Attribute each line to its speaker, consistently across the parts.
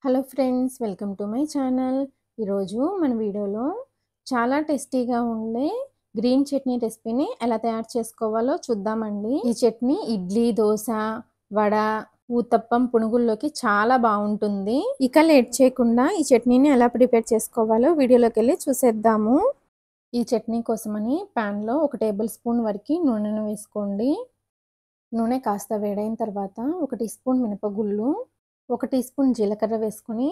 Speaker 1: Hello friends, welcome to my channel. ఈరోజు మన వీడియోలో చాలా టేస్టీగా ఉండే గ్రీన్ చట్నీ రెసిపీని ఎలా తయారు చేసుకోవాలో చూద్దామండి. ఈ చట్నీ ఇడ్లీ, దోశ, వడ, ఊతప్పం, పునుగుల్లోకి చాలా బాగుంటుంది. ఇక లేట్ చేయకుండా ఈ చట్నీని ఎలా ప్రిపేర్ చేసుకోవాలో వీడియోలోకి వెళ్ళి చూసేద్దాము. ఈ చట్నీ కోసమని ప్యాన్లో 1 టేబుల్ స్పూన్ వరకు నూనెను వేసుకోండి. నూనె కాస్త వేడైన తర్వాత 1 టీ స్పూన్ మినపగుళ్ళు, 1 టీ స్పూన్ జీలకర్ర వేసుకొని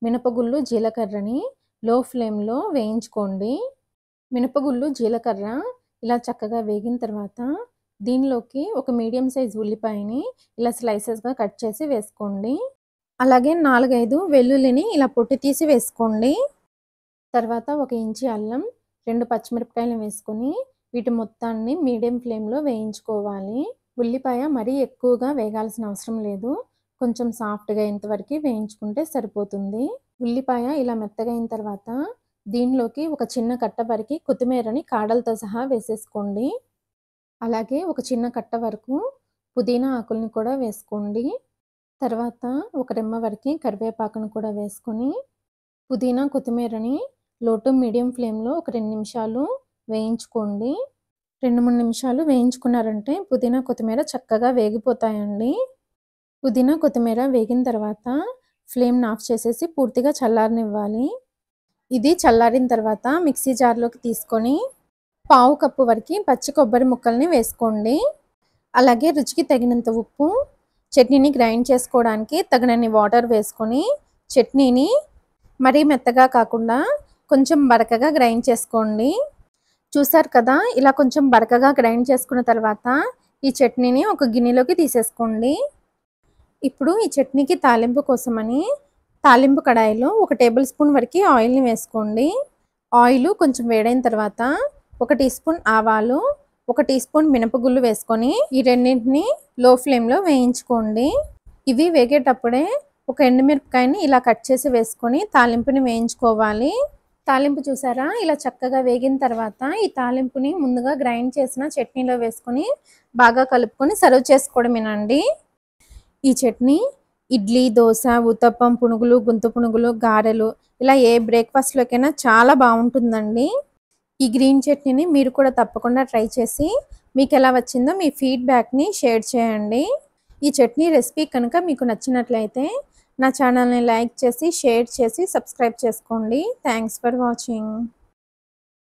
Speaker 1: మినపగుళ్ళు, జీలకర్రని లో ఫ్లేమ్లో వేయించుకోండి. మినపగుళ్ళు, జీలకర్ర ఇలా చక్కగా వేగిన తర్వాత దీనిలోకి ఒక మీడియం సైజ్ ఉల్లిపాయని ఇలా స్లైసెస్గా కట్ చేసి వేసుకోండి. అలాగే 4-5 వెల్లుల్లిని ఇలా పొట్టు తీసి వేసుకోండి. తర్వాత 1 ఇంచి అల్లం, 2 పచ్చిమిరపకాయలు వేసుకొని వీటి మొత్తాన్ని మీడియం ఫ్లేమ్లో వేయించుకోవాలి. ఉల్లిపాయ మరీ ఎక్కువగా వేగాల్సిన అవసరం లేదు, కొంచెం సాఫ్ట్గా ఇంతవరకు వేయించుకుంటే సరిపోతుంది. ఉల్లిపాయ ఇలా మెత్తగా అయిన తర్వాత దీనిలోకి ఒక చిన్న కట్ట వరకు కొత్తిమీరని కాడలతో సహా వేసేసుకోండి. అలాగే ఒక చిన్న కట్ట వరకు పుదీనా ఆకుల్ని కూడా వేసుకోండి. తర్వాత ఒక రెమ్మ వరకు కరివేపాకును కూడా వేసుకొని పుదీనా, కొత్తిమీరని లో టు మీడియం ఫ్లేమ్లో ఒక 2 నిమిషాలు వేయించుకోండి. 2-3 నిమిషాలు వేయించుకున్నారంటే పుదీనా, కొత్తిమీర చక్కగా వేగిపోతాయండి. పుదీనా, కొత్తిమీర వేగిన తర్వాత ఫ్లేమ్ని ఆఫ్ చేసేసి పూర్తిగా చల్లారనివ్వాలి. ఇది చల్లారిన తర్వాత మిక్సీ జార్లోకి తీసుకొని 1/2 కప్పు వరకు పచ్చి కొబ్బరి ముక్కల్ని వేసుకోండి. అలాగే రుచికి తగినంత ఉప్పు, చట్నీని గ్రైండ్ చేసుకోవడానికి తగినన్ని వాటర్ వేసుకొని చట్నీని మరీ మెత్తగా కాకుండా కొంచెం బరకగా గ్రైండ్ చేసుకోండి. చూసారు కదా, ఇలా కొంచెం బరకగా గ్రైండ్ చేసుకున్న తర్వాత ఈ చట్నీని ఒక గిన్నెలోకి తీసేసుకోండి. ఇప్పుడు ఈ చట్నీకి తాలింపు కోసమని తాలింపు కడాయిలో 1 టేబుల్ స్పూన్ వరకు ఆయిల్ని వేసుకోండి. ఆయిల్ కొంచెం వేడైన తర్వాత 1 టీ స్పూన్ ఆవాలు, 1 టీ స్పూన్ మినపగుళ్ళు వేసుకొని ఈ రెండింటిని లో ఫ్లేమ్లో వేయించుకోండి. ఇవి వేగేటప్పుడే ఒక ఎండుమిరపకాయని ఇలా కట్ చేసి వేసుకొని తాలింపుని వేయించుకోవాలి. తాలింపు చూసారా, ఇలా చక్కగా వేగిన తర్వాత ఈ తాలింపుని ముందుగా గ్రైండ్ చేసిన చట్నీలో వేసుకొని బాగా కలుపుకొని సర్వ్ చేసుకోవడమేనండి. ఈ చట్నీ ఇడ్లీ, దోశ, ఊతప్పం, పునుగులు, గుంత పునుగులు, గారెలు ఇలా ఏ బ్రేక్ఫాస్ట్లోకైనా చాలా బాగుంటుందండి. ఈ గ్రీన్ చట్నీని మీరు కూడా తప్పకుండా ట్రై చేసి మీకు ఎలా వచ్చిందో మీ ఫీడ్బ్యాక్ని షేర్ చేయండి. ఈ చట్నీ రెసిపీ కనుక మీకు నచ్చినట్లయితే నా ఛానల్ని లైక్ చేసి, షేర్ చేసి, సబ్స్క్రైబ్ చేసుకోండి. Thanks for watching.